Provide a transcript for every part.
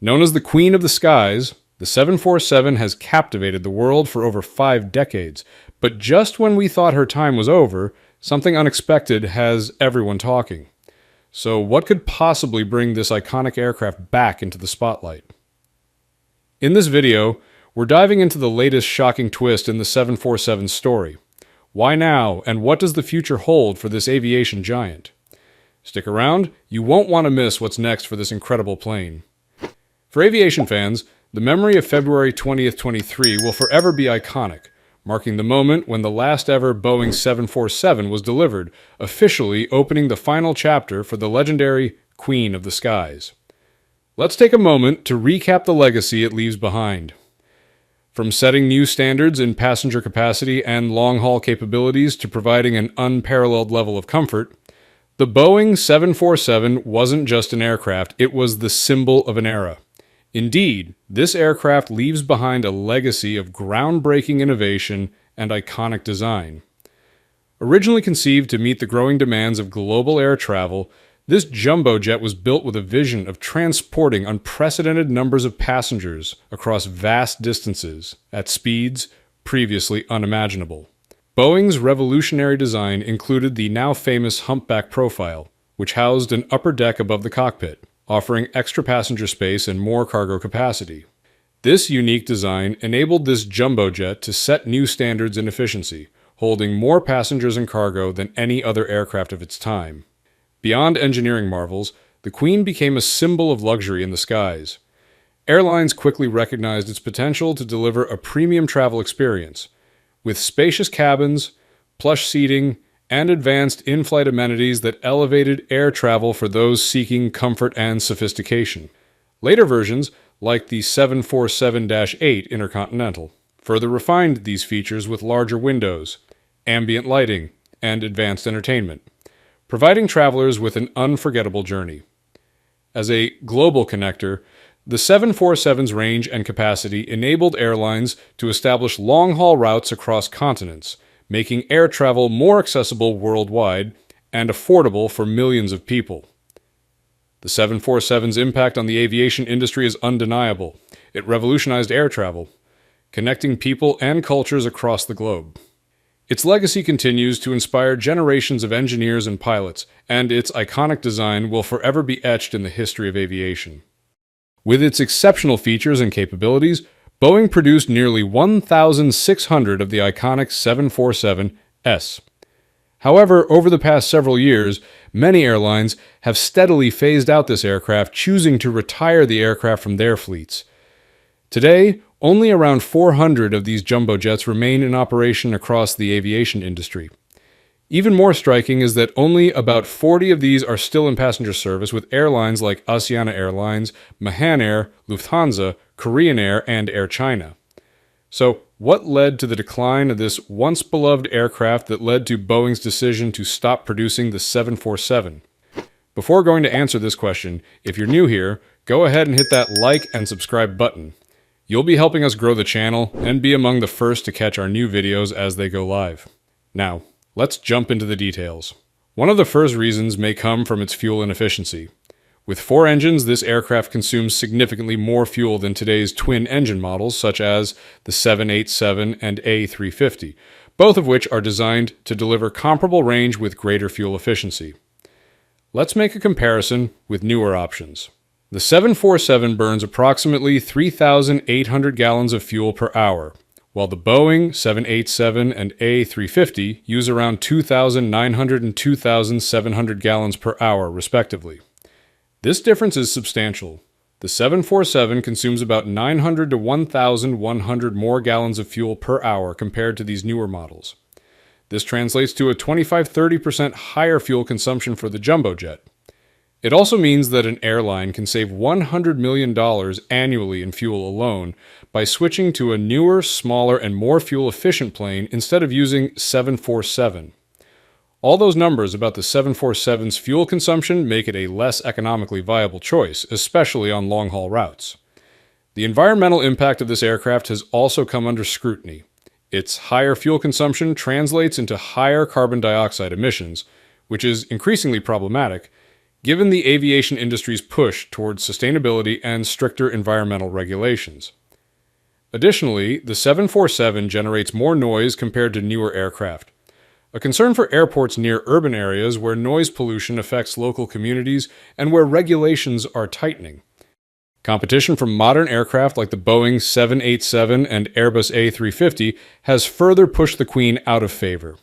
Known as the Queen of the Skies, the 747 has captivated the world for over 5 decades, but just when we thought her time was over, something unexpected has everyone talking. So what could possibly bring this iconic aircraft back into the spotlight? In this video, we're diving into the latest shocking twist in the 747 story. Why now, and what does the future hold for this aviation giant? Stick around, you won't want to miss what's next for this incredible plane. For aviation fans, the memory of February 20th, 2023 will forever be iconic, marking the moment when the last ever Boeing 747 was delivered, officially opening the final chapter for the legendary Queen of the Skies. Let's take a moment to recap the legacy it leaves behind. From setting new standards in passenger capacity and long-haul capabilities to providing an unparalleled level of comfort, the Boeing 747 wasn't just an aircraft, it was the symbol of an era. Indeed, this aircraft leaves behind a legacy of groundbreaking innovation and iconic design. Originally conceived to meet the growing demands of global air travel, this jumbo jet was built with a vision of transporting unprecedented numbers of passengers across vast distances at speeds previously unimaginable. Boeing's revolutionary design included the now famous humpback profile, which housed an upper deck above the cockpit, offering extra passenger space and more cargo capacity. This unique design enabled this jumbo jet to set new standards in efficiency, holding more passengers and cargo than any other aircraft of its time. Beyond engineering marvels, the Queen became a symbol of luxury in the skies. Airlines quickly recognized its potential to deliver a premium travel experience, with spacious cabins, plush seating, and advanced in-flight amenities that elevated air travel for those seeking comfort and sophistication. Later versions, like the 747-8 Intercontinental, further refined these features with larger windows, ambient lighting, and advanced entertainment, providing travelers with an unforgettable journey. As a global connector, the 747's range and capacity enabled airlines to establish long-haul routes across continents, making air travel more accessible worldwide and affordable for millions of people. The 747's impact on the aviation industry is undeniable. It revolutionized air travel, connecting people and cultures across the globe. Its legacy continues to inspire generations of engineers and pilots, and its iconic design will forever be etched in the history of aviation. With its exceptional features and capabilities, Boeing produced nearly 1,600 of the iconic 747s. However, over the past several years, many airlines have steadily phased out this aircraft, choosing to retire the aircraft from their fleets. Today, only around 400 of these jumbo jets remain in operation across the aviation industry. Even more striking is that only about 40 of these are still in passenger service with airlines like Asiana Airlines, Mahan Air, Lufthansa, Korean Air, and Air China. So, what led to the decline of this once beloved aircraft that led to Boeing's decision to stop producing the 747? Before going to answer this question, if you're new here, go ahead and hit that like and subscribe button. You'll be helping us grow the channel and be among the first to catch our new videos as they go live. Now, let's jump into the details. One of the first reasons may come from its fuel inefficiency. With 4 engines, this aircraft consumes significantly more fuel than today's twin-engine models, such as the 787 and A350, both of which are designed to deliver comparable range with greater fuel efficiency. Let's make a comparison with newer options. The 747 burns approximately 3,800 gallons of fuel per hour, while the Boeing 787 and A350 use around 2,900 and 2,700 gallons per hour, respectively. This difference is substantial. The 747 consumes about 900 to 1,100 more gallons of fuel per hour compared to these newer models. This translates to a 25–30% higher fuel consumption for the jumbo jet. It also means that an airline can save $100 million annually in fuel alone by switching to a newer, smaller, and more fuel-efficient plane instead of using 747. All those numbers about the 747's fuel consumption make it a less economically viable choice, especially on long-haul routes. The environmental impact of this aircraft has also come under scrutiny. Its higher fuel consumption translates into higher carbon dioxide emissions, which is increasingly problematic, given the aviation industry's push towards sustainability and stricter environmental regulations. Additionally, the 747 generates more noise compared to newer aircraft, a concern for airports near urban areas where noise pollution affects local communities and where regulations are tightening. Competition from modern aircraft like the Boeing 787 and Airbus A350 has further pushed the Queen out of favor.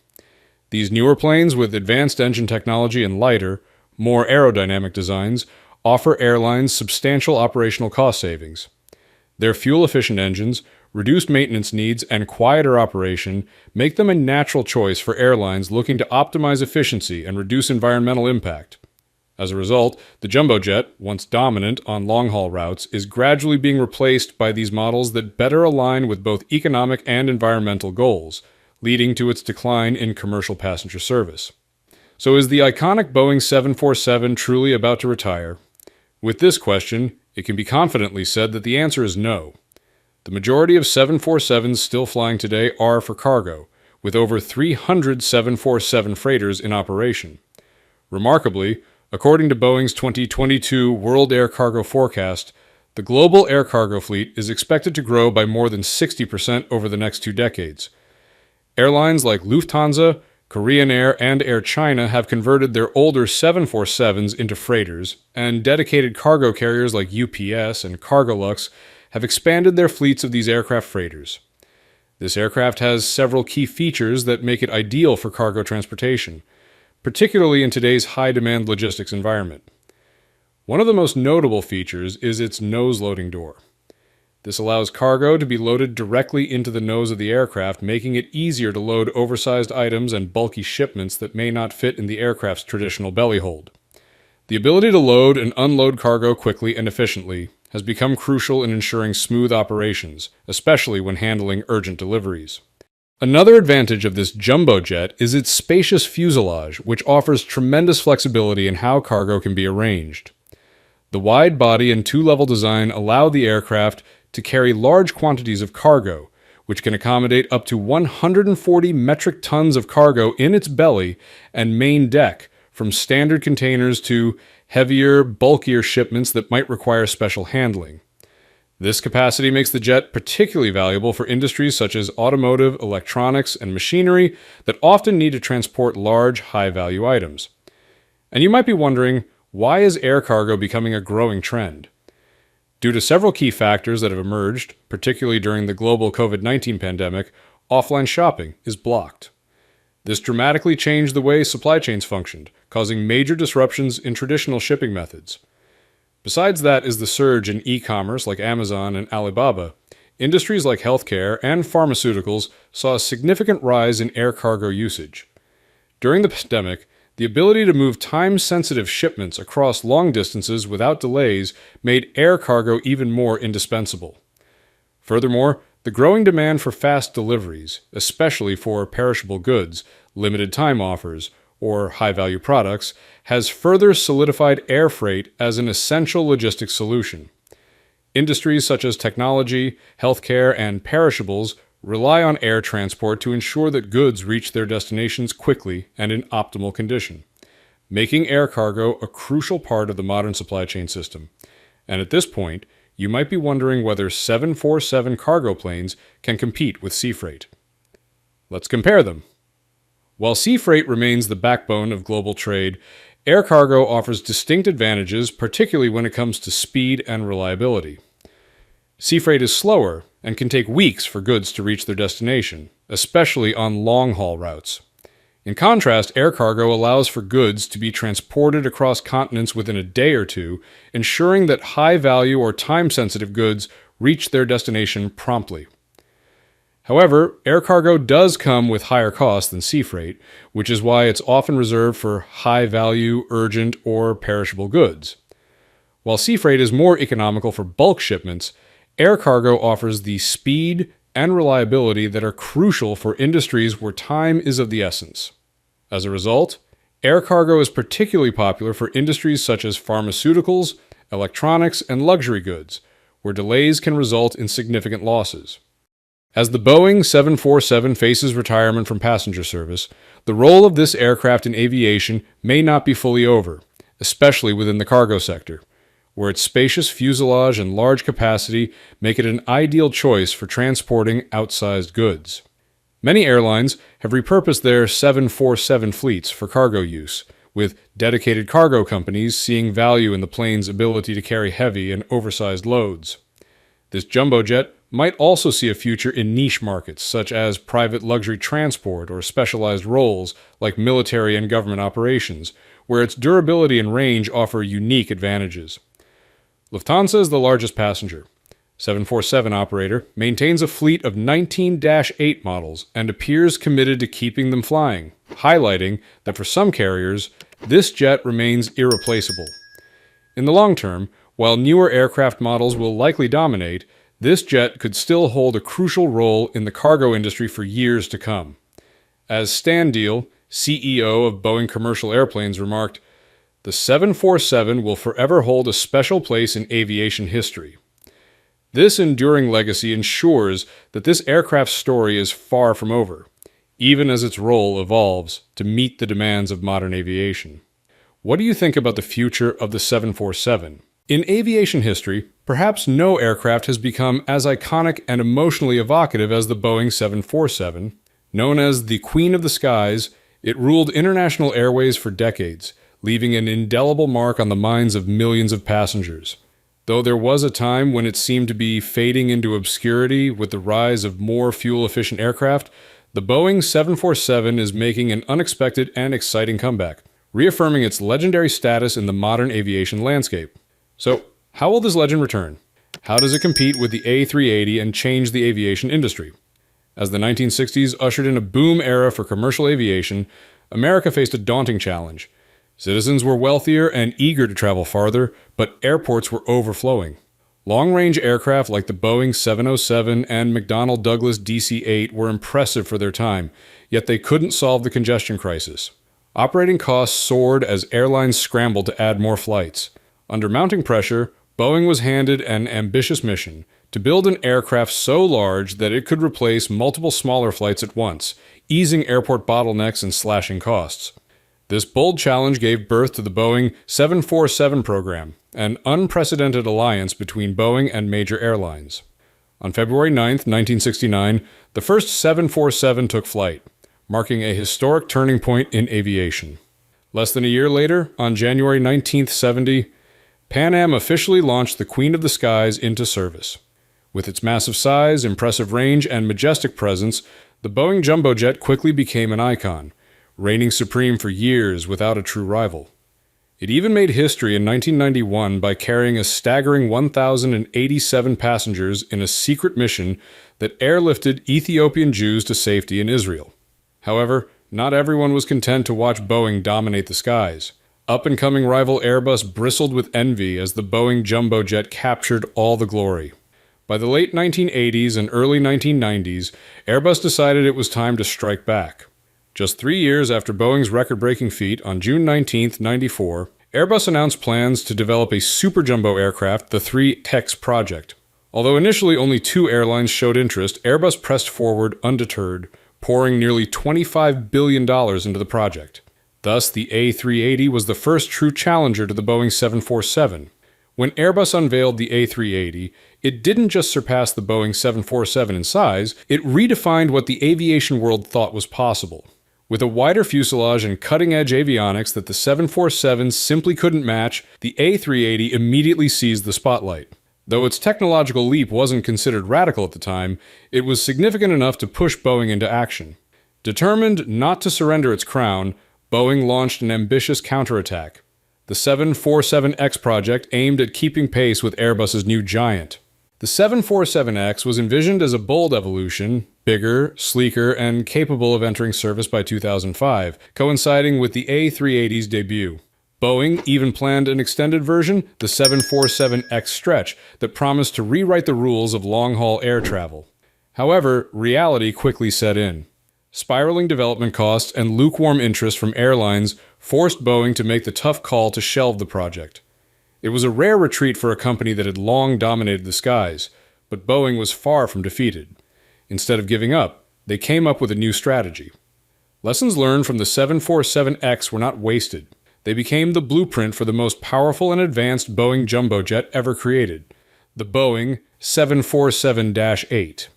These newer planes with advanced engine technology and lighter, more aerodynamic designs offer airlines substantial operational cost savings. Their fuel-efficient engines, reduced maintenance needs, and quieter operation make them a natural choice for airlines looking to optimize efficiency and reduce environmental impact. As a result, the jumbo jet, once dominant on long-haul routes, is gradually being replaced by these models that better align with both economic and environmental goals, leading to its decline in commercial passenger service. So is the iconic Boeing 747 truly about to retire? With this question, it can be confidently said that the answer is no. The majority of 747s still flying today are for cargo, with over 300 747 freighters in operation. Remarkably, according to Boeing's 2022 World Air Cargo Forecast, the global air cargo fleet is expected to grow by more than 60% over the next 2 decades. Airlines like Lufthansa, Korean Air, and Air China have converted their older 747s into freighters, and dedicated cargo carriers like UPS and Cargolux have expanded their fleets of these aircraft freighters. This aircraft has several key features that make it ideal for cargo transportation, particularly in today's high-demand logistics environment. One of the most notable features is its nose loading door. This allows cargo to be loaded directly into the nose of the aircraft, making it easier to load oversized items and bulky shipments that may not fit in the aircraft's traditional belly hold. The ability to load and unload cargo quickly and efficiently has become crucial in ensuring smooth operations, especially when handling urgent deliveries. Another advantage of this jumbo jet is its spacious fuselage, which offers tremendous flexibility in how cargo can be arranged. The wide body and 2-level design allow the aircraft to carry large quantities of cargo, which can accommodate up to 140 metric tons of cargo in its belly and main deck, from standard containers to heavier, bulkier shipments that might require special handling. This capacity makes the jet particularly valuable for industries such as automotive, electronics, and machinery that often need to transport large, high-value items. And you might be wondering, why is air cargo becoming a growing trend? Due to several key factors that have emerged, particularly during the global COVID-19 pandemic, offline shopping is blocked. This dramatically changed the way supply chains functioned, causing major disruptions in traditional shipping methods. Besides that is the surge in e-commerce like Amazon and Alibaba. Industries like healthcare and pharmaceuticals saw a significant rise in air cargo usage. During the pandemic, the ability to move time-sensitive shipments across long distances without delays made air cargo even more indispensable. Furthermore, the growing demand for fast deliveries, especially for perishable goods, limited time offers, or high-value products, has further solidified air freight as an essential logistics solution. Industries such as technology, healthcare, and perishables rely on air transport to ensure that goods reach their destinations quickly and in optimal condition, making air cargo a crucial part of the modern supply chain system. And at this point, you might be wondering whether 747 cargo planes can compete with sea freight. Let's compare them. While sea freight remains the backbone of global trade, air cargo offers distinct advantages, particularly when it comes to speed and reliability. Sea freight is slower and can take weeks for goods to reach their destination, especially on long-haul routes. In contrast, air cargo allows for goods to be transported across continents within a day or two, ensuring that high-value or time-sensitive goods reach their destination promptly. However, air cargo does come with higher costs than sea freight, which is why it's often reserved for high-value, urgent, or perishable goods. While sea freight is more economical for bulk shipments, air cargo offers the speed and reliability that are crucial for industries where time is of the essence. As a result, air cargo is particularly popular for industries such as pharmaceuticals, electronics, and luxury goods, where delays can result in significant losses. As the Boeing 747 faces retirement from passenger service, the role of this aircraft in aviation may not be fully over, especially within the cargo sector, where its spacious fuselage and large capacity make it an ideal choice for transporting outsized goods. Many airlines have repurposed their 747 fleets for cargo use, with dedicated cargo companies seeing value in the plane's ability to carry heavy and oversized loads. This jumbo jet might also see a future in niche markets such as private luxury transport or specialized roles like military and government operations, where its durability and range offer unique advantages. Lufthansa is the largest passenger 747 operator, maintains a fleet of 19-8 models and appears committed to keeping them flying, highlighting that for some carriers, this jet remains irreplaceable. In the long term, while newer aircraft models will likely dominate, this jet could still hold a crucial role in the cargo industry for years to come. As Stan Deal, CEO of Boeing Commercial Airplanes, remarked, "The 747 will forever hold a special place in aviation history." This enduring legacy ensures that this aircraft's story is far from over, even as its role evolves to meet the demands of modern aviation. What do you think about the future of the 747? In aviation history, perhaps no aircraft has become as iconic and emotionally evocative as the Boeing 747. Known as the Queen of the Skies, it ruled international airways for decades, leaving an indelible mark on the minds of millions of passengers. Though there was a time when it seemed to be fading into obscurity with the rise of more fuel-efficient aircraft, the Boeing 747 is making an unexpected and exciting comeback, reaffirming its legendary status in the modern aviation landscape. So, how will this legend return? How does it compete with the A380 and change the aviation industry? As the 1960s ushered in a boom era for commercial aviation, America faced a daunting challenge. Citizens were wealthier and eager to travel farther, but airports were overflowing. Long-range aircraft like the Boeing 707 and McDonnell Douglas DC-8 were impressive for their time, yet they couldn't solve the congestion crisis. Operating costs soared as airlines scrambled to add more flights. Under mounting pressure, Boeing was handed an ambitious mission to build an aircraft so large that it could replace multiple smaller flights at once, easing airport bottlenecks and slashing costs. This bold challenge gave birth to the Boeing 747 program, an unprecedented alliance between Boeing and major airlines. On February 9, 1969, the first 747 took flight, marking a historic turning point in aviation. Less than a year later, on January 19, 1970, Pan Am officially launched the Queen of the Skies into service. With its massive size, impressive range, and majestic presence, the Boeing jumbo jet quickly became an icon, reigning supreme for years without a true rival. It even made history in 1991 by carrying a staggering 1,087 passengers in a secret mission that airlifted Ethiopian Jews to safety in Israel. However, not everyone was content to watch Boeing dominate the skies. Up-and-coming rival Airbus bristled with envy as the Boeing jumbo jet captured all the glory. By the late 1980s and early 1990s, Airbus decided it was time to strike back. Just 3 years after Boeing's record-breaking feat, on June 19, 1994, Airbus announced plans to develop a super jumbo aircraft, the 3TEX project. Although initially only 2 airlines showed interest, Airbus pressed forward undeterred, pouring nearly $25 billion into the project. Thus, the A380 was the first true challenger to the Boeing 747. When Airbus unveiled the A380, it didn't just surpass the Boeing 747 in size, it redefined what the aviation world thought was possible. With a wider fuselage and cutting-edge avionics that the 747 simply couldn't match, the A380 immediately seized the spotlight. Though its technological leap wasn't considered radical at the time, it was significant enough to push Boeing into action. Determined not to surrender its crown, Boeing launched an ambitious counterattack. The 747X project aimed at keeping pace with Airbus's new giant. The 747X was envisioned as a bold evolution, bigger, sleeker, and capable of entering service by 2005, coinciding with the A380's debut. Boeing even planned an extended version, the 747X Stretch, that promised to rewrite the rules of long-haul air travel. However, reality quickly set in. Spiraling development costs and lukewarm interest from airlines forced Boeing to make the tough call to shelve the project. It was a rare retreat for a company that had long dominated the skies, but Boeing was far from defeated. Instead of giving up, they came up with a new strategy. Lessons learned from the 747X were not wasted. They became the blueprint for the most powerful and advanced Boeing jumbo jet ever created, the Boeing 747-8.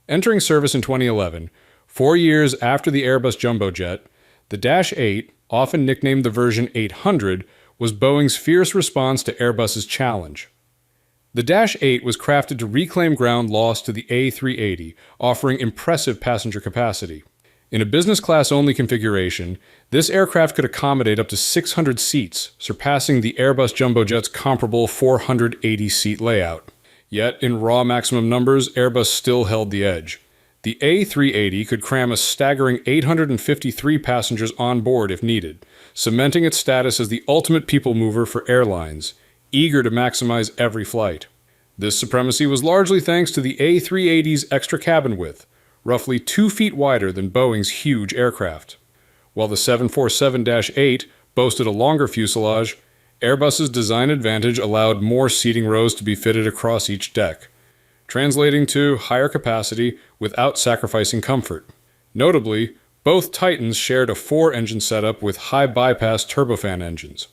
Entering service in 2011, 4 years after the Airbus jumbo jet, the Dash 8, often nicknamed the version 800, was Boeing's fierce response to Airbus's challenge. The Dash 8 was crafted to reclaim ground lost to the A380, offering impressive passenger capacity. In a business class-only configuration, this aircraft could accommodate up to 600 seats, surpassing the Airbus jumbo jet's comparable 480-seat layout. Yet, in raw maximum numbers, Airbus still held the edge. The A380 could cram a staggering 853 passengers on board if needed, cementing its status as the ultimate people mover for airlines, eager to maximize every flight. This supremacy was largely thanks to the A380's extra cabin width, roughly 2 feet wider than Boeing's huge aircraft. While the 747-8 boasted a longer fuselage, Airbus's design advantage allowed more seating rows to be fitted across each deck, translating to higher capacity without sacrificing comfort. Notably, both Titans shared a 4-engine setup with high-bypass turbofan engines.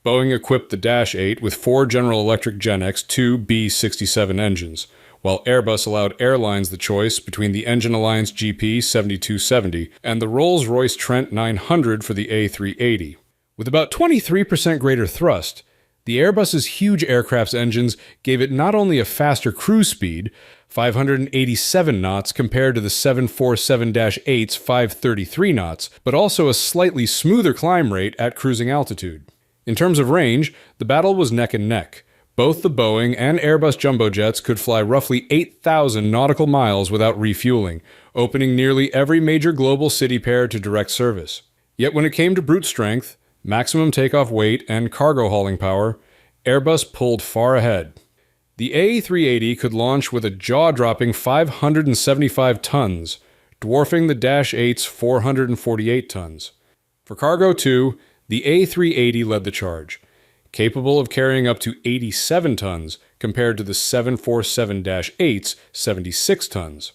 Boeing equipped the Dash 8 with 4 General Electric GenX 2 B67 engines, while Airbus allowed airlines the choice between the Engine Alliance GP 7270 and the Rolls-Royce Trent 900 for the A380. With about 23% greater thrust, the Airbus's huge aircraft's engines gave it not only a faster cruise speed, 587 knots compared to the 747-8's 533 knots, but also a slightly smoother climb rate at cruising altitude. In terms of range, the battle was neck and neck. Both the Boeing and Airbus jumbo jets could fly roughly 8,000 nautical miles without refueling, opening nearly every major global city pair to direct service. Yet when it came to brute strength, maximum takeoff weight, and cargo hauling power, Airbus pulled far ahead. The A380 could launch with a jaw-dropping 575 tons, dwarfing the Dash 8's 448 tons. For cargo too, the A380 led the charge, capable of carrying up to 87 tons compared to the 747-8's 76 tons.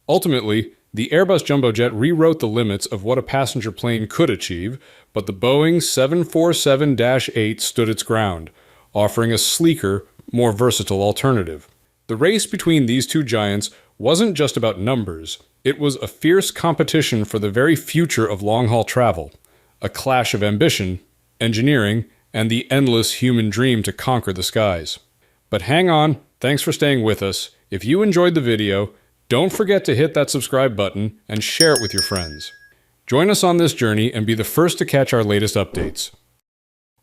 Ultimately, the Airbus jumbo jet rewrote the limits of what a passenger plane could achieve, but the Boeing 747-8 stood its ground, offering a sleeker, more versatile alternative. The race between these two giants wasn't just about numbers, it was a fierce competition for the very future of long-haul travel, a clash of ambition, engineering, and the endless human dream to conquer the skies. But hang on, thanks for staying with us. If you enjoyed the video, don't forget to hit that subscribe button and share it with your friends. Join us on this journey and be the first to catch our latest updates.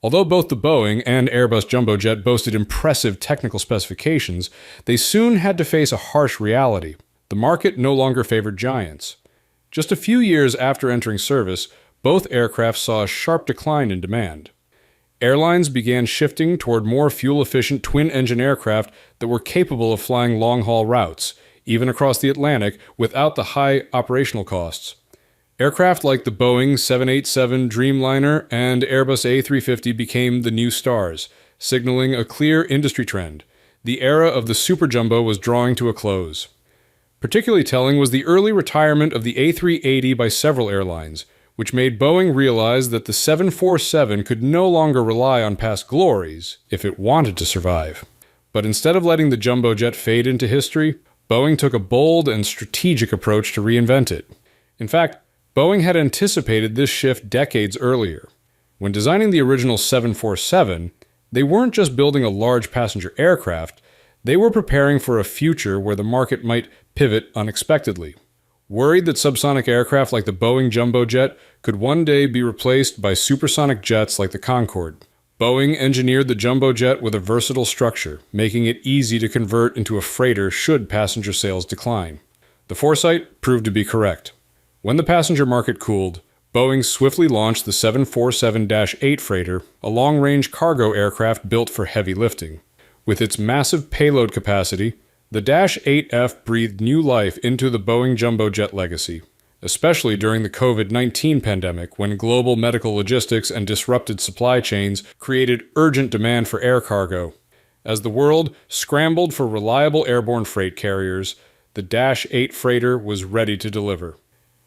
Although both the Boeing and Airbus jumbo jet boasted impressive technical specifications, they soon had to face a harsh reality. The market no longer favored giants. Just a few years after entering service, both aircraft saw a sharp decline in demand. Airlines began shifting toward more fuel-efficient twin-engine aircraft that were capable of flying long-haul routes, even across the Atlantic, without the high operational costs. Aircraft like the Boeing 787 Dreamliner and Airbus A350 became the new stars, signaling a clear industry trend. The era of the super jumbo was drawing to a close. Particularly telling was the early retirement of the A380 by several airlines, which made Boeing realize that the 747 could no longer rely on past glories if it wanted to survive. But instead of letting the jumbo jet fade into history, Boeing took a bold and strategic approach to reinvent it. In fact, Boeing had anticipated this shift decades earlier. When designing the original 747, they weren't just building a large passenger aircraft, they were preparing for a future where the market might pivot unexpectedly. Worried that subsonic aircraft like the Boeing jumbo jet could one day be replaced by supersonic jets like the Concorde, Boeing engineered the jumbo jet with a versatile structure, making it easy to convert into a freighter should passenger sales decline. The foresight proved to be correct. When the passenger market cooled, Boeing swiftly launched the 747-8 freighter, a long-range cargo aircraft built for heavy lifting. With its massive payload capacity, the Dash 8F breathed new life into the Boeing jumbo jet legacy, especially during the COVID-19 pandemic when global medical logistics and disrupted supply chains created urgent demand for air cargo. As the world scrambled for reliable airborne freight carriers, the Dash 8 freighter was ready to deliver.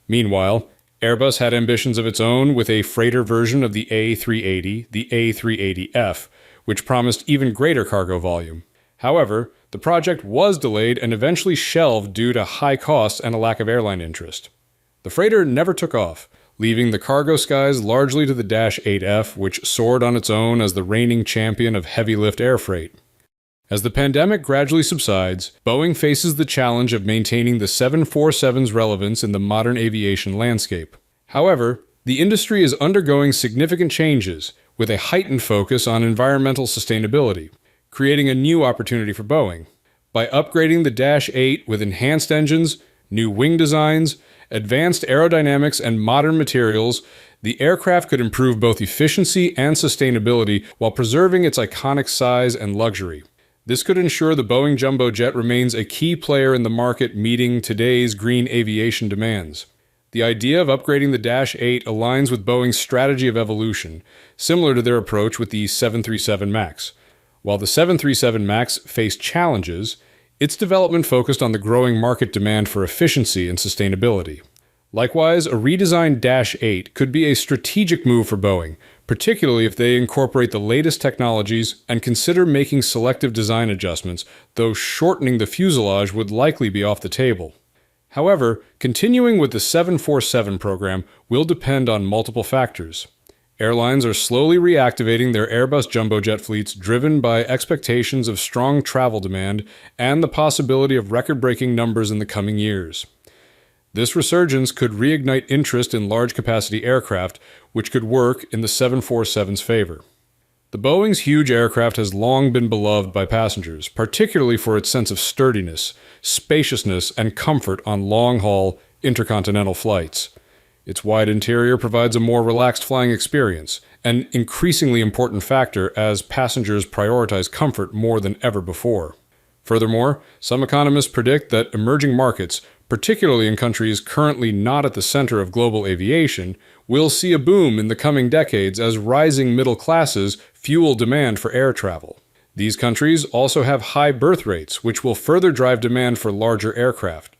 Meanwhile, Airbus had ambitions of its own with a freighter version of the A380, the A380F, which promised even greater cargo volume. However, the project was delayed and eventually shelved due to high costs and a lack of airline interest. The freighter never took off, leaving the cargo skies largely to the Dash 8F, which soared on its own as the reigning champion of heavy-lift air freight. As the pandemic gradually subsides, Boeing faces the challenge of maintaining the 747's relevance in the modern aviation landscape. However, the industry is undergoing significant changes, with a heightened focus on environmental sustainability, creating a new opportunity for Boeing. By upgrading the Dash 8 with enhanced engines, new wing designs, advanced aerodynamics, and modern materials, the aircraft could improve both efficiency and sustainability while preserving its iconic size and luxury. This could ensure the Boeing jumbo jet remains a key player in the market meeting today's green aviation demands. The idea of upgrading the Dash 8 aligns with Boeing's strategy of evolution, similar to their approach with the 737 MAX. While the 737 MAX faced challenges, its development focused on the growing market demand for efficiency and sustainability. Likewise, a redesigned Dash 8 could be a strategic move for Boeing, particularly if they incorporate the latest technologies and consider making selective design adjustments, though shortening the fuselage would likely be off the table. However, continuing with the 747 program will depend on multiple factors. Airlines are slowly reactivating their Airbus jumbo jet fleets, driven by expectations of strong travel demand and the possibility of record-breaking numbers in the coming years. This resurgence could reignite interest in large-capacity aircraft, which could work in the 747's favor. The Boeing's huge aircraft has long been beloved by passengers, particularly for its sense of sturdiness, spaciousness, and comfort on long-haul, intercontinental flights. Its wide interior provides a more relaxed flying experience, an increasingly important factor as passengers prioritize comfort more than ever before. Furthermore, some economists predict that emerging markets, particularly in countries currently not at the center of global aviation, will see a boom in the coming decades as rising middle classes fuel demand for air travel. These countries also have high birth rates, which will further drive demand for larger aircraft.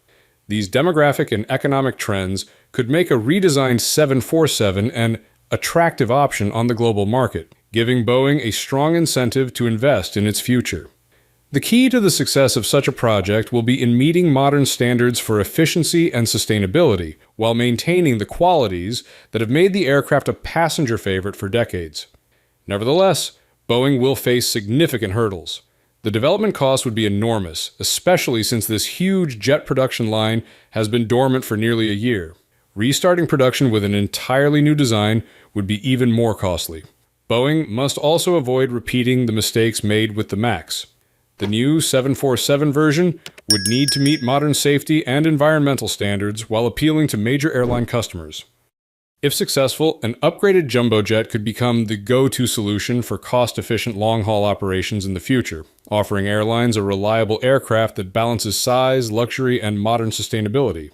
These demographic and economic trends could make a redesigned 747 an attractive option on the global market, giving Boeing a strong incentive to invest in its future. The key to the success of such a project will be in meeting modern standards for efficiency and sustainability, while maintaining the qualities that have made the aircraft a passenger favorite for decades. Nevertheless, Boeing will face significant hurdles. The development cost would be enormous, especially since this huge jet production line has been dormant for nearly a year. Restarting production with an entirely new design would be even more costly. Boeing must also avoid repeating the mistakes made with the MAX. The new 747 version would need to meet modern safety and environmental standards while appealing to major airline customers. If successful, an upgraded jumbo jet could become the go-to solution for cost-efficient long-haul operations in the future, offering airlines a reliable aircraft that balances size, luxury, and modern sustainability.